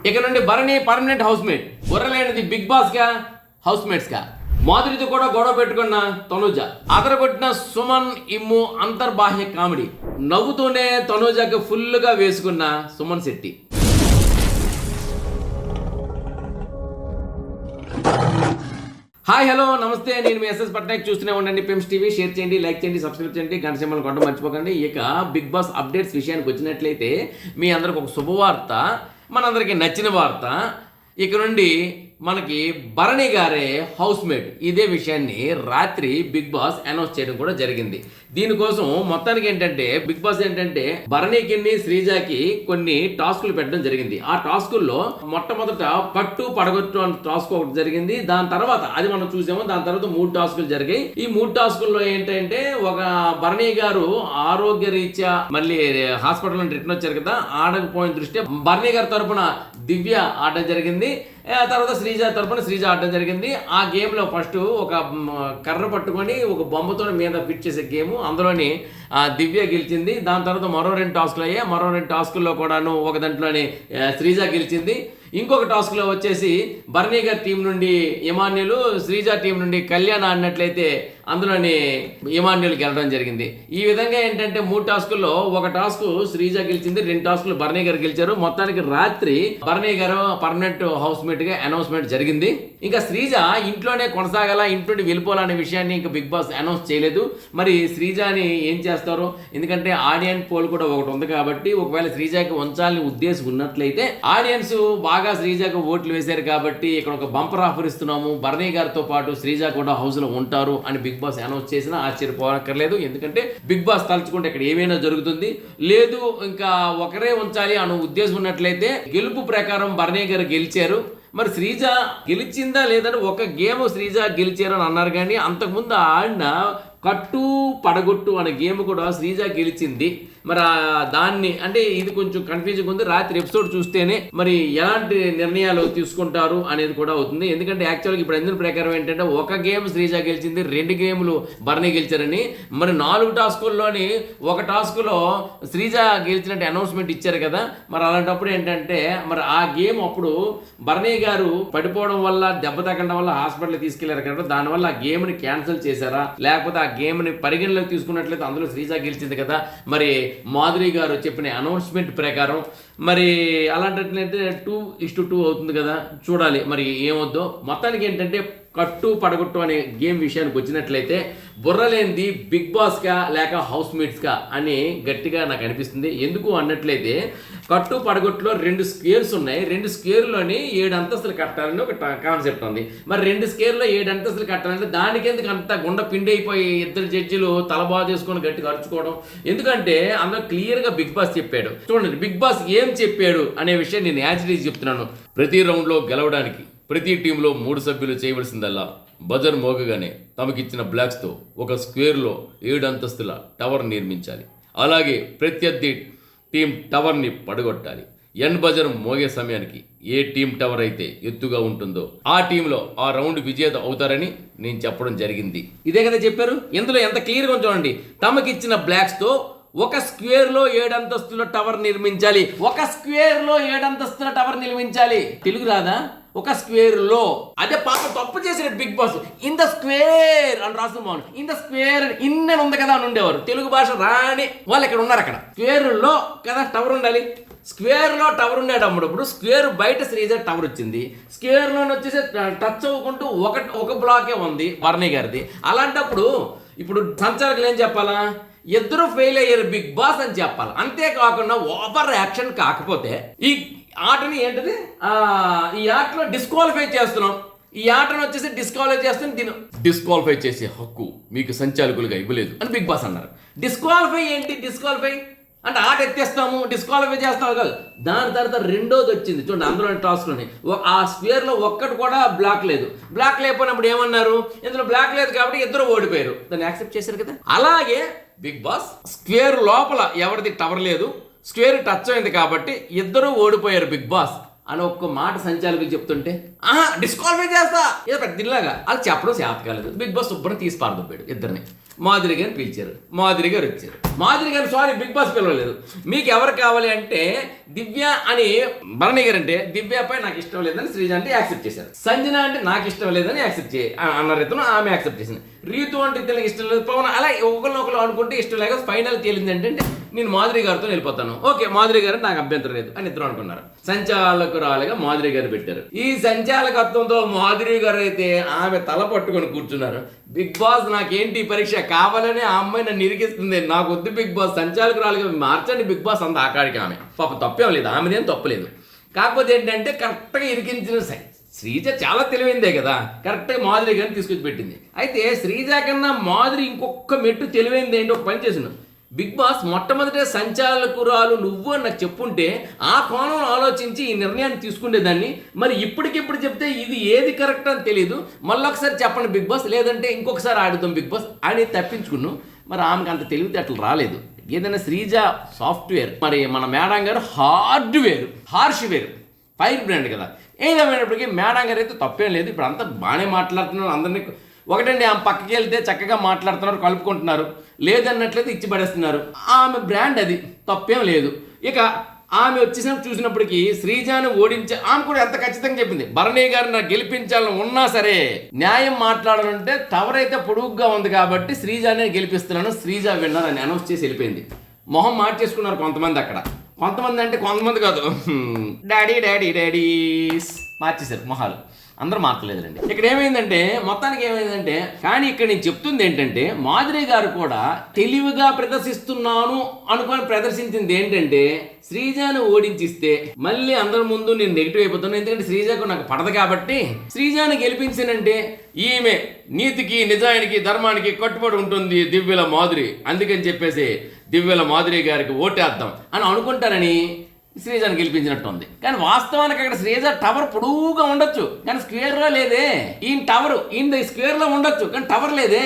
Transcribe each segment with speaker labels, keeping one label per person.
Speaker 1: ఇక నుండి Bharani permanent housemate, బుర్రలేనిది బిగ్ బాస్ గా హౌస్ మేట్స్ గా. మాధురితో కూడా గొడవ పెట్టుకున్న తనుజ, అదరగొట్టిన సుమన్ ఇమ్ము అంతర్బాహ్య కామెడీ, నవ్వుతూనే తనుజకి ఫుల్గా వేసుకున్న సుమన్ శెట్టి. హాయ్ హలో నమస్తే, నేను మీ ఎస్ఎస్ పట్నాయక్. చూస్తూనే ఉండండి పిమ్స్ టీవీ. షేర్ చేయండి, లైక్ చేయండి, సబ్స్క్రైబ్ చేయండి, గంట సింబల్ కొట్టడం మర్చిపోకండి. ఇక బిగ్ బాస్ అప్డేట్స్ విషయానికి వచ్చినట్లయితే మీ అందరికి ఒక శుభవార్త, మనందరికీ నచ్చిన వార్త. ఇక నుండి మనకి భరణి గారే హౌస్ మేట్. ఇదే విషయాన్ని రాత్రి బిగ్ బాస్ అనౌన్స్ చేయడం కూడా జరిగింది. దీనికోసం మొత్తానికి ఏంటంటే బిగ్ బాస్ ఏంటంటే భరణికి శ్రీజాకి కొన్ని టాస్కులు పెట్టడం జరిగింది. ఆ టాస్కుల్లో మొట్టమొదట కట్టు పడగొట్టు అనే టాస్క్ ఒకటి జరిగింది. దాని తర్వాత అది మనం చూసాము. దాని తర్వాత 3 టాస్కులు జరిగాయి. ఈ 3 టాస్కుల్లో ఏంటంటే ఒక భరణి గారు ఆరోగ్య రీత్యా మళ్ళీ హాస్పిటల్ నుండి రిటర్న్ వచ్చారు కదా, ఆడకపోయిన దృష్ట్యా భరణి గారి తరపున దివ్య ఆడడం జరిగింది. తర్వాత శ్రీజ తరపున శ్రీజ ఆడడం జరిగింది. ఆ గేమ్లో ఫస్ట్ ఒక కర్ర పట్టుకొని ఒక బొమ్మతో మీద ఫిట్ చేసే గేమ్, అందులోని దివ్య గెలిచింది. దాని తర్వాత మరో 2 టాస్కులు అయ్యాయి. మరో 2 టాస్కుల్లో కూడాను ఒక దాంట్లోని శ్రీజ గెలిచింది. ఇంకొక టాస్క్లో వచ్చేసి భరణి గారి టీం నుండి ఇమాన్యులు, శ్రీజ టీం నుండి కళ్యాణ్ ఆడినట్లయితే అందులోని ఇమాన్యులు గెలవడం జరిగింది. ఈ విధంగా ఏంటంటే 3 టాస్కుల్లో ఒక టాస్క్ శ్రీజ గెలిచింది, 2 టాస్కులు భరణి గారు గెలిచారు. మొత్తానికి రాత్రి Bharani garu permanent house mate గా అనౌన్స్మెంట్ జరిగింది. ఇంకా శ్రీజ ఇంట్లోనే కొనసాగాల, ఇంట్లోనే వెళ్ళిపోవాలనే విషయాన్ని ఇంకా బిగ్ బాస్ అనౌన్స్ చేయలేదు. మరి శ్రీజని ఏం చేస్తారో, ఎందుకంటే ఆడియన్స్ పోల్ కూడా ఒకటి ఉంది కాబట్టి ఒకవేళ శ్రీజకి ఉంచాలని ఉద్దేశం ఉన్నట్లయితే ఆడియన్స్ బాగా శ్రీజకు ఓట్లు వేశారు కాబట్టి ఇక్కడ ఒక బంపర్ ఆఫర్ ఇస్తున్నాము, భరణి గారితో పాటు శ్రీజ కూడా హౌస్ లో ఉంటారు అని బిగ్ బాస్ అనౌన్స్ చేసినా ఆశ్చర్యపోనక్కర్లేదు. ఎందుకంటే బిగ్ బాస్ తలుచుకుంటే ఇక్కడ ఏమైనా జరుగుతుంది. లేదు ఇంకా ఒకరే ఉంచాలి అనే ఉద్దేశం ఉన్నట్లయితే గెలుపు ప్రకారం భరణి గారు గెలిచారు. మరి శ్రీజ గెలిచిందా లేదని ఒక గేమ్ శ్రీజ గెలిచారు అని అన్నారు, కానీ అంతకుముందు ఆడిన కట్టు పడగొట్టు అనే గేమ్ కూడా శ్రీజ గెలిచింది. మరి దాన్ని అంటే ఇది కొంచెం కన్ఫ్యూజింగ్ ఉంది. రాత్రి ఎపిసోడ్ చూస్తేనే మరి ఎలాంటి నిర్ణయాలు తీసుకుంటారు అనేది కూడా అవుతుంది. ఎందుకంటే యాక్చువల్గా ఇప్పుడు అందిన ప్రకారం ఏంటంటే ఒక గేమ్ శ్రీజ గెలిచింది, 2 గేములు భరణి గెలిచారని. మరి 4 టాస్కుల్లోని ఒక టాస్కులో శ్రీజ గెలిచినట్టు అనౌన్స్మెంట్ ఇచ్చారు కదా. మరి అలాంటప్పుడు ఏంటంటే మరి ఆ గేమ్ అప్పుడు భరణి గారు పడిపోవడం వల్ల, దెబ్బ తగ్గడం వల్ల హాస్పిటల్ తీసుకెళ్లారు కదా, దానివల్ల ఆ గేమ్ని క్యాన్సిల్ చేశారా, లేకపోతే ఆ గేమ్ని పరిగణలోకి తీసుకున్నట్లయితే అందులో శ్రీజ గెలిచింది కదా. మరి మాధురి గారు చెప్పిన అనౌన్స్మెంట్ ప్రకారం మరి అలాంటట్లయితే 2:2 అవుతుంది కదా, చూడాలి మరి ఏమవుద్దో. మొత్తానికి ఏంటంటే కట్టు పడగొట్టు అనే గేమ్ విషయానికి వచ్చినట్లయితే బుర్రలేనిది బిగ్ బాస్గా లేక హౌస్ మేట్స్గా అని గట్టిగా నాకు అనిపిస్తుంది. ఎందుకు అన్నట్లయితే కట్టు పడగొట్టులో 2 స్క్వేర్స్ ఉన్నాయి. 2 స్క్వేర్లోని 7 అంతస్తులు కట్టాలని ఒక కాన్సెప్ట్ ఉంది. మరి 2 స్క్వేర్లో 7 అంతస్తులు కట్టాలంటే దానికి ఎందుకు అంత గుండ పిండి అయిపోయి 2 జడ్జిలు తలబాధ చేసుకొని గట్టిగా అరుచుకోవడం? ఎందుకంటే అందులో క్లియర్గా బిగ్ బాస్ చెప్పాడు. చూడండి బిగ్ బాస్ ఏం చెప్పాడు అనే విషయం నేను యాజిటీజ్ చెప్తున్నాను. ప్రతి రౌండ్లో గెలవడానికి ప్రతి టీంలో 3 సభ్యులు చేయవలసిందల్లా బజర్ మోగగానే తమకిచ్చిన బ్లాక్స్తో ఒక స్క్వేర్లో 7 అంతస్తుల టవర్ నిర్మించాలి. అలాగే ప్రత్యర్థి టీం టవర్ని పడగొట్టాలి. ఎన్ బజర్ మోగే సమయానికి ఏ టీం టవర్ అయితే ఎత్తుగా ఉంటుందో ఆ టీంలో ఆ రౌండ్ విజేత అవుతారని నేను చెప్పడం జరిగింది. ఇదే కదా చెప్పారు. ఇందులో ఎంత క్లియర్గా చూడండి. తమకిచ్చిన బ్లాక్స్తో ఒక స్క్వేర్లో 7 అంతస్తుల టవర్ నిర్మించాలి. ఒక స్క్వేర్లో 7 అంతస్తుల టవర్ నిర్మించాలి. తెలుగు రాదా? ఒక స్క్వేర్లో. అదే పాప తప్పు చేసిన big boss in the square అని రాస్తున్నాను. ఇన్ ద స్క్వేర్ ఇన్న ఉంది కదా అని ఉండేవారు. తెలుగు భాష రాని వాళ్ళు ఇక్కడ ఉన్నారు. అక్కడ స్క్వేర్లో కదా టవర్ ఉండాలి. స్క్వేర్లో టవర్ ఉండేటప్పుడు స్క్వేర్ బయట శ్రీజ టవర్ వచ్చింది. స్క్వేర్లో వచ్చేసి టచ్ అవ్వకుంటూ ఒక బ్లాకే ఉంది భరణి గారిది. అలాంటప్పుడు ఇప్పుడు సంచాలకులు ఏం చెప్పాలా? ఇద్దరు ఫెయిల్ అయ్యారు బిగ్ బాస్ అని చెప్పాలి. అంతేకాకుండా ఓవర్ యాక్షన్ కాకపోతే ఈ ఆటని ఏంటది, ఈ ఆటలో డిస్క్వాలిఫై చేస్తున్నాం. ఈ ఆటను వచ్చేసి డిస్క్వాలిఫై చేస్తాను, దీన్ని డిస్క్వాలిఫై చేసే హక్కు మీకు సంచాలకులుగా ఇవ్వలేదు అని బిగ్ బాస్ అన్నారు. డిస్క్వాలిఫై ఏంటి? డిస్క్వాలిఫై అంటే ఆట ఎత్తేస్తాము, డిస్క్వాలిఫై చేస్తాము కాదు. దాని తర్వాత రెండోది వచ్చింది చూడండి. అందులోని టాస్క్లోని ఆ స్క్వేర్లో ఒక్కటి కూడా బ్లాక్ లేదు. బ్లాక్ లేకపోయినప్పుడు ఏమన్నారు? ఇందులో బ్లాక్ లేదు కాబట్టి ఇద్దరు ఓడిపోయారు. దాన్ని యాక్సెప్ట్ చేశారు కదా. అలాగే బిగ్ బాస్ స్క్వేర్ లోపల ఎవరిది టవర్ లేదు, స్క్వేర్ టచ్ అయింది కాబట్టి ఇద్దరు ఓడిపోయారు బిగ్ బాస్ అని ఒక్క మాట సంచాలకులు చెప్తుంటే డిస్క్వాలిఫై చేస్తా ఏదో పెద్ద ఇలాగా అది చెప్పడం చేత కాలేదు. బిగ్ బాస్ శుభ్రం తీసి పారదొబ్బాడు ఇద్దరిని. మాధురి గారిని పిలిచారు, మాధురి గారు వచ్చారు. మాధురి గారు సారీ బిగ్ బాస్ పిలవలేదు. మీకు ఎవరు కావాలి అంటే దివ్య అని భరణి గారు అంటే దివ్యపై నాకు ఇష్టం లేదని శ్రీజ అంటే యాక్సెప్ట్ చేశారు. సంజన అంటే నాకు ఇష్టం లేదని యాక్సెప్ట్ అన్న రీతిలో ఆమె యాక్సెప్ట్ చేసింది. రీతు అంటే ఇతనికి ఇష్టం లేదు, పవన్ అలా ఒకరు అనుకుంటే ఇష్టం లేక ఫైనల్ తేలింది ఏంటంటే నేను మాధురి గారితో వెళ్ళిపోతాను. ఓకే మాధురి గారు నాకు అభ్యంతరం లేదు అని ఇద్దరు అనుకున్నారు. సంచాలకురాలుగా మాధురి గారు పెట్టారు. ఈ సంచాలకత్వంతో మాధురి గారు అయితే ఆమె తల పట్టుకొని కూర్చున్నారు. బిగ్ బాస్ నాకేంటి పరీక్ష కావాలని ఆ అమ్మాయి నన్ను ఇరికిస్తుంది, నాకు వద్దు బిగ్ బాస్, సంచాలకురాలుగా మార్చండి బిగ్ బాస్ అంత ఆకాడికి. ఆమె పాప తప్పేం లేదు, ఆమెదేం తప్పలేదు. కాకపోతే ఏంటంటే కరెక్ట్గా ఇరికించిన శ్రీజ చాలా తెలివైందే కదా, కరెక్ట్గా మాధురి గారిని తీసుకొచ్చి పెట్టింది. అయితే శ్రీజ కన్నా మాధురి ఇంకొక మెట్టు తెలివైంది ఏంటి, ఒక పని చేసింది. బిగ్ బాస్ మొట్టమొదట సంచాలకురాలు నువ్వు అని నాకు చెప్పుంటే ఆ కోణంలో ఆలోచించి ఈ నిర్ణయాన్ని తీసుకునేదాన్ని. మరి ఇప్పటికిప్పుడు చెప్తే ఇది ఏది కరెక్ట్ అని తెలియదు, మళ్ళొకసారి చెప్పండి బిగ్ బాస్, లేదంటే ఇంకొకసారి ఆడుదాం బిగ్ బాస్ అని తప్పించుకున్నాను. మరి ఆమెకు అంత తెలివితేటలు రాలేదు. ఏదైనా శ్రీజ సాఫ్ట్వేర్, మరి మన మేడం గారు హార్డ్వేర్ ఫైర్ బ్రాండ్ కదా. ఏదేమైనప్పటికీ మేడం గారు అయితే తప్పేం లేదు. ఇప్పుడు అంతా బాగానే మాట్లాడుతున్నారు, అందరినీ ఒకటండి ఆమె పక్కకి వెళ్తే చక్కగా మాట్లాడుతున్నారు, కలుపుకుంటున్నారు, లేదన్నట్లయితే ఇచ్చి పడేస్తున్నారు. ఆమె బ్రాండ్ అది, తప్పేం లేదు. ఇక ఆమె వచ్చేసినప్పుడు చూసినప్పటికీ శ్రీజాను ఓడించే ఆమె కూడా ఎంత ఖచ్చితంగా చెప్పింది, భరణి గారిని నాకు గెలిపించాలని ఉన్నా సరే న్యాయం మాట్లాడాలంటే టవర్ అయితే పొడుగ్గా ఉంది కాబట్టి శ్రీజానే గెలిపిస్తున్నాను, శ్రీజ విన్నర్ అని అనౌన్స్ చేసి వెళ్ళిపోయింది. మొహం మార్చేసుకున్నారు కొంతమంది అక్కడ, కొంతమంది అంటే కొంతమంది కాదు, డాడీస్ మార్చేశారు మొహాలు, అందరూ మార్చలేదులండి. ఇక్కడ ఏమైందంటే మొత్తానికి ఏమైందంటే, కానీ ఇక్కడ నేను చెప్తుంది ఏంటంటే మాధురి గారు కూడా తెలివిగా ప్రదర్శిస్తున్నాను అనుకొని ప్రదర్శించింది ఏంటంటే శ్రీజాను ఓడించిస్తే మళ్ళీ అందరి ముందు నేను నెగిటివ్ అయిపోతాను, ఎందుకంటే శ్రీజాకు నాకు పడదు కాబట్టి శ్రీజాను గెలిపించానంటే ఈమె నీతికి నిజానికి ధర్మానికి కట్టుబడి ఉంటుంది దివ్యల మాధురి, అందుకని చెప్పేసి దివ్యల మాధురి గారికి ఓటేద్దాం అని అనుకుంటారని శ్రీజాను గెలిపించినట్టు ఉంది. కానీ వాస్తవానికి అక్కడ శ్రీజ టవర్ పొడువుగా ఉండొచ్చు కానీ స్క్వేర్లో లేదే. ఈయన స్క్వేర్లో ఉండొచ్చు కానీ టవర్ లేదే.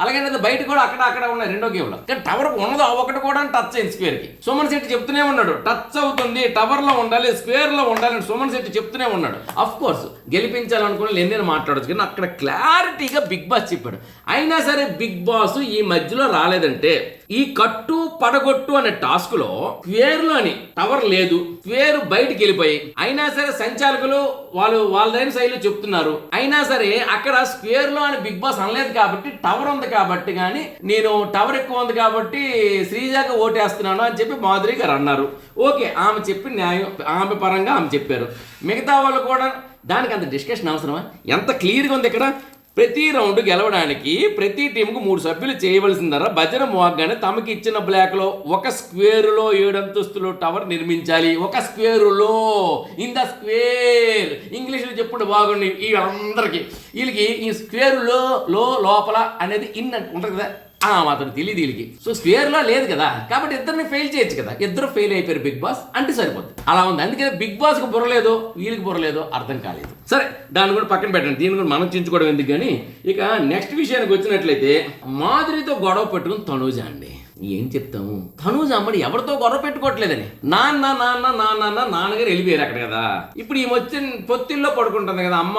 Speaker 1: అలాగే బయట కూడా అక్కడ ఉన్నాయి రెండో గేమ్లో, కానీ టవర్ ఉన్నదో ఒకటి కూడా టచ్ అయింది స్క్వేర్కి. సుమన్ శెట్టి చెప్తూనే ఉన్నాడు టచ్ అవుతుంది, టవర్లో ఉండాలి, స్క్వేర్లో ఉండాలి అని సుమన్ శెట్టి చెప్తూనే ఉన్నాడు. అఫ్ కోర్స్ గెలిపించాలనుకుని ఎన్నైనా మాట్లాడచ్చు, కానీ అక్కడ క్లారిటీగా బిగ్ బాస్ చెప్పాడు. అయినా సరే బిగ్ బాస్ ఈ మధ్యలో రాలేదంటే ఈ కట్టు పడగొట్టు అనే టాస్క్ లో స్క్వేర్లోని టవర్ లేదు, స్క్వేర్ బయటికి వెళ్ళిపోయి అయినా సరే సంచాలకులు వాళ్ళదైన శైలిలో చెప్తున్నారు. అయినా సరే అక్కడ స్క్వేర్ లో అని బిగ్ బాస్ అనలేదు కాబట్టి టవర్ ఉంది కాబట్టి, కానీ నేను టవర్ ఎక్కువ ఉంది కాబట్టి శ్రీజాకి ఓటేస్తున్నాను అని చెప్పి మాధురి గారు అన్నారు. ఓకే ఆమె చెప్పి న్యాయం, ఆమె పరంగా ఆమె చెప్పారు. మిగతా వాళ్ళు కూడా దానికి అంత డిస్కషన్ అవసరమా? ఎంత క్లియర్గా ఉంది ఇక్కడ. ప్రతి రౌండ్ గెలవడానికి ప్రతి టీంకు 3 సభ్యులు చేయవలసిందరా భజన మోగ్గానే తమకి ఇచ్చిన బ్లాక్లో ఒక స్క్వేరులో 7 అంతస్తులు టవర్ నిర్మించాలి. ఒక స్క్వేరులో, ఇన్ ద స్క్వేర్, ఇంగ్లీష్లో చెప్పుడు బాగుండి వీళ్ళందరికీ. వీళ్ళకి ఈ స్క్వేరులో లోపల అనేది ఇన్ ఉంటుంది కదా, మాత్రం తెలియదు వీళ్ళకి. సో స్క్వేర్లో లేదు కదా కాబట్టి ఇద్దరిని ఫెయిల్ చేయొచ్చు కదా, ఇద్దరు ఫెయిల్ అయిపోయారు బిగ్ బాస్ అంటే సరిపోద్ది. అలా ఉంది. అందుకే బిగ్ బాస్కి బుర్రలేదో వీళ్ళకి బుర్రలేదో అర్థం కాలేదు. సరే దాన్ని కూడా పక్కన పెట్టండి, దీన్ని కూడా మనం చించుకోవడం ఎందుకు. కానీ ఇక నెక్స్ట్ విషయానికి వచ్చినట్లయితే మాధురితో గొడవ పెట్టుకుని తనూజ అండి. ఏం చెప్తాము, తనూజ అమ్మడి ఎవరితో గొడవ పెట్టుకోవట్లేదని నాన్నగారు వెళ్ళిపోయారు అక్కడ కదా. ఇప్పుడు ఈ వచ్చి పొత్తిల్లో పడుకుంటుంది కదా అమ్మ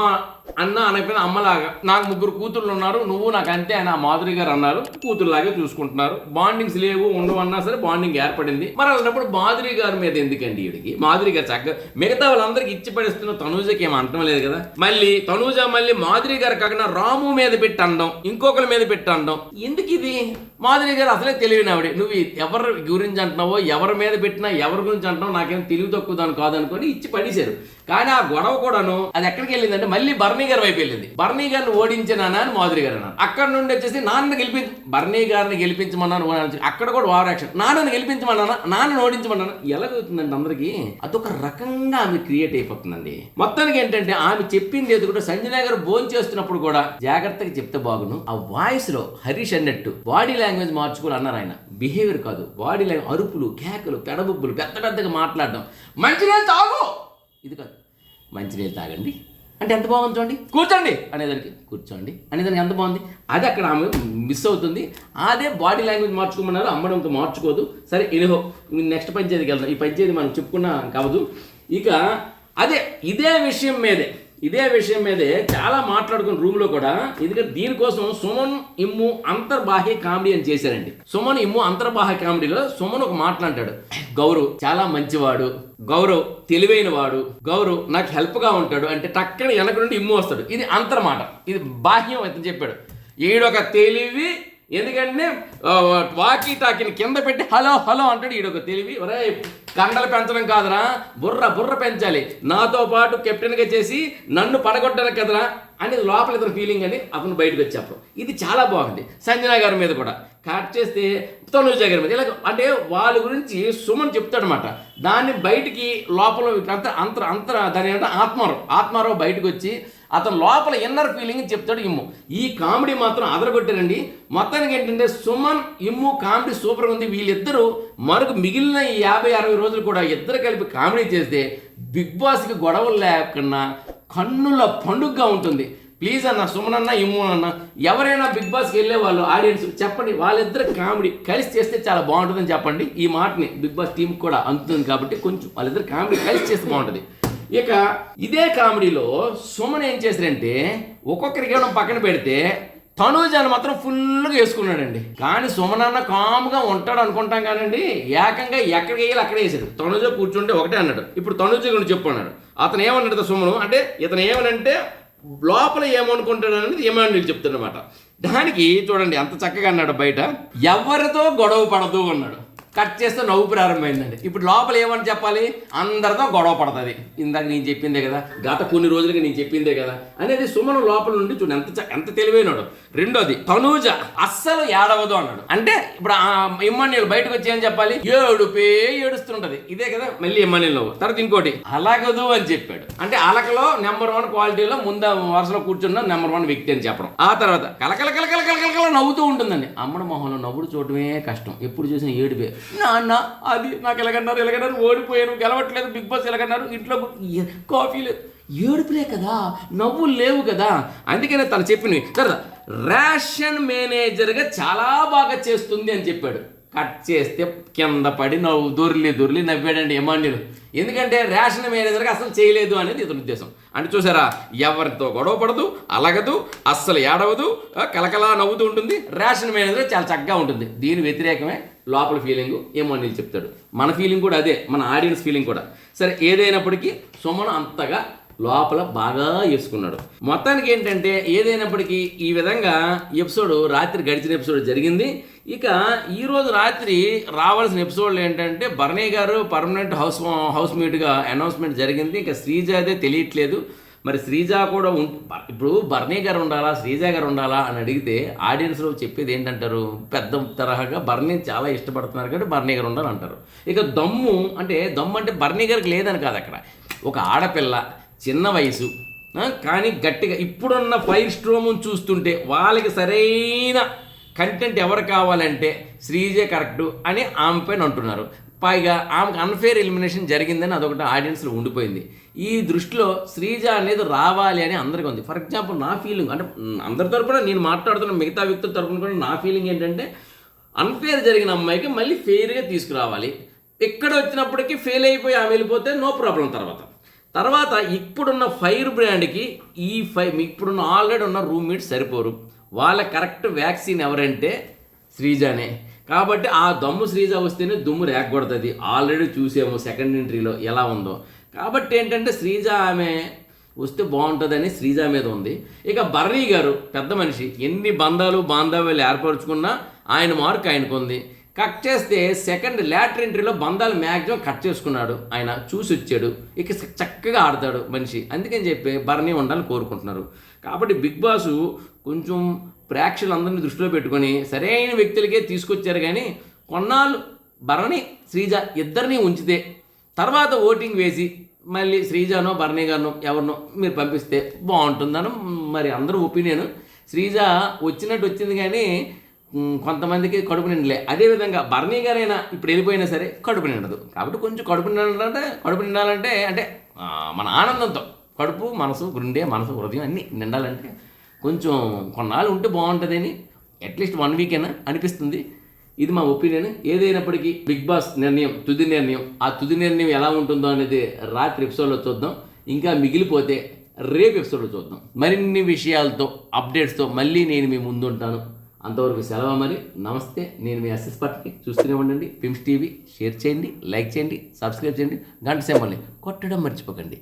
Speaker 1: అన్న అనకపోయినా అమ్మలాగా. నాకు 3 కూతుళ్ళు ఉన్నారు, నువ్వు నాకు అంతే అని ఆ మాధురి గారు అన్నారు. కూతురులాగే చూసుకుంటున్నారు, బాండింగ్స్ లేవు ఉండవన్నా సరే బాండింగ్ ఏర్పడింది. మరి అలాంటప్పుడు మాధురి గారి మీద ఎందుకండి వీడికి? మాధురి గారు చక్కగా మిగతా వాళ్ళందరికీ ఇచ్చి పడేస్తున్న తనూజకి ఏం అంటం లేదు కదా. మళ్ళీ తనూజ మళ్ళీ మాధురి గారు కాకుండా రాము మీద పెట్టి అనడం, ఇంకొకరి మీద పెట్టి అనడం ఎందుకు ఇది? మాధురి గారు అసలే తెలివినావిడే, నువ్వు ఎవరి గురించి అంటున్నావో, ఎవరి మీద పెట్టినా ఎవరి గురించి అంటున్నావు, నాకేం తెలివి తక్కువ దాని కాదనుకొని ఇచ్చి పడేశారు. కానీ ఆ గొడవ కూడాను అది ఎక్కడికి వెళ్ళిందంటే మళ్ళీ భరణి గారి వైపు వెళ్ళింది. భరణి గారిని ఓడించినానా అని మాధురి గారు అన్నారు. అక్కడ నుండి వచ్చేసి భరణి గారిని గెలిపించమన్నాను, అక్కడ కూడా ఓవర్ యాక్షన్. నాన్నని గెలిపించమన్నానా, నాన్నని ఓడించమన్నానా, ఎలాగవుతుందండి అందరికి అదొక రకంగా ఆమె క్రియేట్ అయిపోతుందండి. మొత్తానికి ఏంటంటే ఆమె చెప్పింది ఏది కూడా సంజన గారు భోజనం చేస్తున్నప్పుడు కూడా జాగ్రత్తగా చెప్తే బాగును. ఆ వాయిస్ లో హరీష్ అన్నట్టు బాడీ లాంగ్వేజ్ మార్చుకోవాలి అన్నారు ఆయన. బిహేవియర్ కాదు, బాడీ లాంగ్వేజ్, అరుపులు, కేకలు, పెడబుబ్బులు, పెద్దగా మాట్లాడడం. మంచినీళ్ళు తాగు, ఇది కాదు, మంచినీళ్ళు తాగండి అంటే ఎంత బాగుంది చూడండి. కూర్చోండి అనేదానికి కూర్చోండి అనేదానికి ఎంత బాగుంది. అది అక్కడ ఆమె మిస్ అవుతుంది. అదే బాడీ లాంగ్వేజ్ మార్చుకోమన్నారు, అమ్మడంతో మార్చుకోదు. సరే ఎనిహో నెక్స్ట్ పంచాయతీకి వెళ్దాం. ఈ పంచాయతీ మనం చెప్పుకున్నా కావదు. ఇక ఇదే విషయం మీదే ఇదే విషయం మీదే చాలా మాట్లాడుకున్న రూమ్ లో కూడా. ఎందుకంటే దీనికోసం సుమన్ ఇమ్ము అంతర్బాహ్య కామెడీ అని చేశారండి. సుమన్ ఇమ్ము అంతర్బాహ్య కామెడీలో సుమన్ ఒక మాట్లాడాడు, గౌరవ్ చాలా మంచివాడు, గౌరవ్ తెలివైన వాడు, గౌరవ్ నాకు హెల్ప్ గా ఉంటాడు అంటే టక్కన వెనక నుండి ఇమ్ము వస్తాడు. ఇది అంతర్మాట, ఇది బాహ్యం అని చెప్పాడు. ఈడొక తెలివి, ఎందుకంటే వాకీ టాకీని కింద పెట్టి హలో హలో అంటాడు. ఈడొక తెలివి, ఒరే కండలు పెంచడం కాదురా, బుర్ర పెంచాలి, నాతో పాటు కెప్టెన్గా చేసి నన్ను పడగొట్టడానికి కదరా అనేది లోపల ఇతను ఫీలింగ్ అని అతను బయటకు వచ్చి చెప్పడం. ఇది చాలా బాగుంది. సంజన గారి మీద కూడా కట్ చేస్తే తనుజ గారి మీద ఇలా అంటే వాళ్ళ గురించి సుమన్ చెప్తాడనమాట. దాన్ని బయటికి లోపల దాని ఏంటంటే ఆత్మారావు బయటకు వచ్చి అతను లోపల ఇన్నర్ ఫీలింగ్ చెప్తాడు ఇమ్ము. ఈ కామెడీ మాత్రం అదరగొట్టారండి. మొత్తానికి ఏంటంటే సుమన్ ఇమ్ము కామెడీ సూపర్గా ఉంది. వీళ్ళిద్దరూ మిగిలిన ఈ 50-60 రోజులు కూడా ఇద్దరు కలిపి కామెడీ చేస్తే బిగ్ బాస్కి గొడవలు లేకుండా కన్నుల పండుగగా ఉంటుంది. ప్లీజ్ అన్న, సుమన్ అన్న, ఇమ్ము అన్న, ఎవరైనా బిగ్ బాస్కి వెళ్ళే వాళ్ళు ఆడియన్స్ చెప్పండి, వాళ్ళిద్దరు కామెడీ కలిసి చేస్తే చాలా బాగుంటుందని చెప్పండి. ఈ మాటని బిగ్ బాస్ టీంకి కూడా అందుతుంది కాబట్టి కొంచెం వాళ్ళిద్దరు కామెడీ కలిసి చేస్తే బాగుంటుంది. ఇక ఇదే కామెడీలో సుమన్ ఏం చేశారంటే ఒక్కొక్కరికి ఏమో పక్కన పెడితే తనుజాను మాత్రం ఫుల్గా వేసుకున్నాడండి. కానీ సుమన్ అన్న కామ్గా ఉంటాడు అనుకుంటాం కానండి, ఏకంగా ఎక్కడికి వేయాలి అక్కడే వేసాడు. తనుజ కూర్చుంటే ఒకటే అన్నాడు. ఇప్పుడు తనుజ గురించి చెప్పు అన్నాడు. అతను ఏమన్నాడు సుమను అంటే, ఇతను ఏమనంటే లోపల ఏమనుకుంటాడు అనేది ఏమని చెప్తాడు అనమాట. దానికి చూడండి అంత చక్కగా అన్నాడు. బయట ఎవరితో గొడవ పడదు అన్నాడు. కట్ చేస్తే నవ్వు ప్రారంభమైందండి. ఇప్పుడు లోపల ఏమని చెప్పాలి, అందరితో గొడవ పడుతుంది. ఇందాక నేను చెప్పిందే కదా, గత కొన్ని రోజులుగా నేను చెప్పిందే కదా అనేది సుమన్ లోపల నుండి చూడండి ఎంత తెలివైనాడు. రెండోది తనూజ అస్సలు ఏడవదు అన్నాడు. అంటే ఇప్పుడు ఇమ్మాన్యుల్ బయటకు వచ్చి ఏం చెప్పాలి, ఏడుస్తుంటది. ఇదే కదా మళ్ళీ ఇమ్మాన్యుల్ నవ్వు. తర్వాత ఇంకోటి అలగదు అని చెప్పాడు. అంటే అలకలో నెంబర్ 1 క్వాలిటీలో ముందు వరుసలో కూర్చున్న నెంబర్ 1 వ్యక్తి అని చెప్పడం. ఆ తర్వాత కలకల నవ్వుతూ ఉంటుందండి. అమ్మడ మొహంలో నవ్వుడు చూడటమే కష్టం. ఎప్పుడు చూసిన ఏడుపే, నాన్న అది నాకు ఎలాగన్నారు ఓడిపోయాను, గెలవట్లేదు, బిగ్ బాస్ ఎలాగన్నారు, ఇంట్లో కాఫీ లేదు, ఏడుపులే కదా, నవ్వులు లేవు కదా. అందుకనే తను చెప్పినవి కదా, రేషన్ మేనేజర్గా చాలా బాగా చేస్తుంది అని చెప్పాడు. కట్ చేస్తే కింద పడి దొర్లి నవ్వాడండి ఎమాన్యులు. ఎందుకంటే రేషన్ మేనేజర్గా అసలు చేయలేదు అనేది ఇతని ఉద్దేశం. అంటే చూసారా, ఎవరితో గొడవ పడదు, అలగదు, అస్సలు ఏడవదు, కలకలా నవ్వుతూ ఉంటుంది. రేషన్ మేనేజర్ చాలా చక్కగా ఉంటుంది. దీని వ్యతిరేకమే లోపల ఫీలింగు ఎమాన్యుల్ చెప్తాడు. మన ఫీలింగ్ కూడా అదే, మన ఆడియన్స్ ఫీలింగ్ కూడా. సరే ఏదైనప్పటికీ సుమన్ అంతగా లోపల బాగా వేసుకున్నాడు. మొత్తానికి ఏంటంటే ఏదైనప్పటికీ ఈ విధంగా రాత్రి గడిచిన ఎపిసోడ్ జరిగింది. ఇక ఈరోజు రాత్రి రావాల్సిన ఎపిసోడ్లు ఏంటంటే బర్నీ గారు పర్మనెంట్ హౌస్ మేట్గా అనౌన్స్మెంట్ జరిగింది. ఇక శ్రీజ అదే తెలియట్లేదు. మరి శ్రీజ కూడా ఇప్పుడు బర్నీ గారు ఉండాలా, శ్రీజ గారు ఉండాలా అని అడిగితే ఆడియన్స్లో చెప్పేది ఏంటంటారు, పెద్ద తరహాగా బర్నీ చాలా ఇష్టపడుతున్నారు కాబట్టి బర్నీ గారు ఉండాలంటారు. ఇక దమ్ము అంటే బర్నీ గారికి లేదని కాదు, అక్కడ ఒక ఆడపిల్ల చిన్న వయసు కానీ గట్టిగా ఇప్పుడున్న ఫైర్ స్ట్రోమ్ చూస్తుంటే వాళ్ళకి సరైన కంటెంట్ ఎవరు కావాలంటే శ్రీజే కరెక్టు అని ఆమె పైన అంటున్నారు. పైగా ఆమెకు అన్ఫేర్ ఎలిమినేషన్ జరిగిందని అదొకటి ఆడియన్స్లో ఉండిపోయింది. ఈ దృష్టిలో శ్రీజ అనేది రావాలి అని అందరికీ ఉంది. ఫర్ ఎగ్జాంపుల్ నా ఫీలింగ్ అంటే అందరి తరపున నేను మాట్లాడుతున్న మిగతా వ్యక్తుల తరపున కూడా నా ఫీలింగ్ ఏంటంటే అన్ఫేర్ జరిగిన అమ్మాయికి మళ్ళీ ఫెయిర్గా తీసుకురావాలి. ఎక్కడ వచ్చినప్పటికీ ఫెయిల్ అయిపోయి ఆమె వెళ్ళిపోతే నో ప్రాబ్లం. తర్వాత ఇప్పుడున్న ఫైర్ బ్రాండ్కి ఇప్పుడున్న ఆల్రెడీ ఉన్న రూమ్మేట్స్ సరిపోరు. వాళ్ళ కరెక్ట్ వ్యాక్సిన్ ఎవరంటే శ్రీజానే. కాబట్టి ఆ దమ్ము శ్రీజ వస్తేనే దుమ్ము రేగకూడదు. ఆల్రెడీ చూసాము సెకండ్ ఎంట్రీలో ఎలా ఉందో. కాబట్టి ఏంటంటే శ్రీజ ఆమె వస్తే బాగుంటుందని శ్రీజ మీద ఉంది. ఇక బర్నీ గారు పెద్ద మనిషి, ఎన్ని బాంధవ్యాలు ఏర్పరచుకున్నా ఆయన మార్క్ ఆయనకు ఉంది. కట్ చేస్తే సెకండ్ లాటర్ ఎంట్రీలో బంధాలు మ్యాక్సిమం కట్ చేసుకున్నాడు. ఆయన చూసి వచ్చాడు. ఇక చక్కగా ఆడతాడు మనిషి. అందుకని చెప్పి బర్నీ ఉండాలని కోరుకుంటున్నారు. కాబట్టి బిగ్ బాస్ కొంచెం ప్రేక్షకులందరినీ దృష్టిలో పెట్టుకొని సరైన వ్యక్తులకే తీసుకొచ్చారు. కానీ కొన్నాళ్ళు బర్నీ శ్రీజ ఇద్దరినీ ఉంచితే తర్వాత ఓటింగ్ వేసి మళ్ళీ శ్రీజానో బర్నీ గారినో ఎవరినో మీరు పంపిస్తే బాగుంటుందని మరి అందరూ ఒపీనియన్. శ్రీజ వచ్చింది కానీ కొంతమందికి కడుపు నిండలే. అదేవిధంగా బర్నీ గారైనా ఇప్పుడు వెళ్ళిపోయినా సరే కడుపు నిండదు. కాబట్టి కొంచెం కడుపు నిండాలంటే అంటే మన ఆనందంతో కడుపు గుండె మనసు హృదయం అన్నీ నిండాలంటే కొంచెం కొన్నాళ్ళు ఉంటే బాగుంటుందని అట్లీస్ట్ 1 వీక్ అయినా అనిపిస్తుంది. ఇది మా ఒపీనియన్. ఏదైనప్పటికీ బిగ్ బాస్ నిర్ణయం తుది నిర్ణయం. ఆ తుది నిర్ణయం ఎలా ఉంటుందో అనేది రాత్రి ఎపిసోడ్లో చూద్దాం. ఇంకా మిగిలిపోతే రేపు ఎపిసోడ్లో చూద్దాం. మరిన్ని విషయాలతో అప్డేట్స్తో మళ్ళీ నేను మీ ముందు ఉంటాను. అంతవరకు సెలవు మరి. నమస్తే. నేను మీ ఎస్ఎస్ పట్నాయక్. చూస్తూనే ఉండండి పిమ్స్ టీవీ. షేర్ చేయండి, లైక్ చేయండి, సబ్స్క్రైబ్ చేయండి, గంట సింబల్ని కొట్టడం మర్చిపోకండి.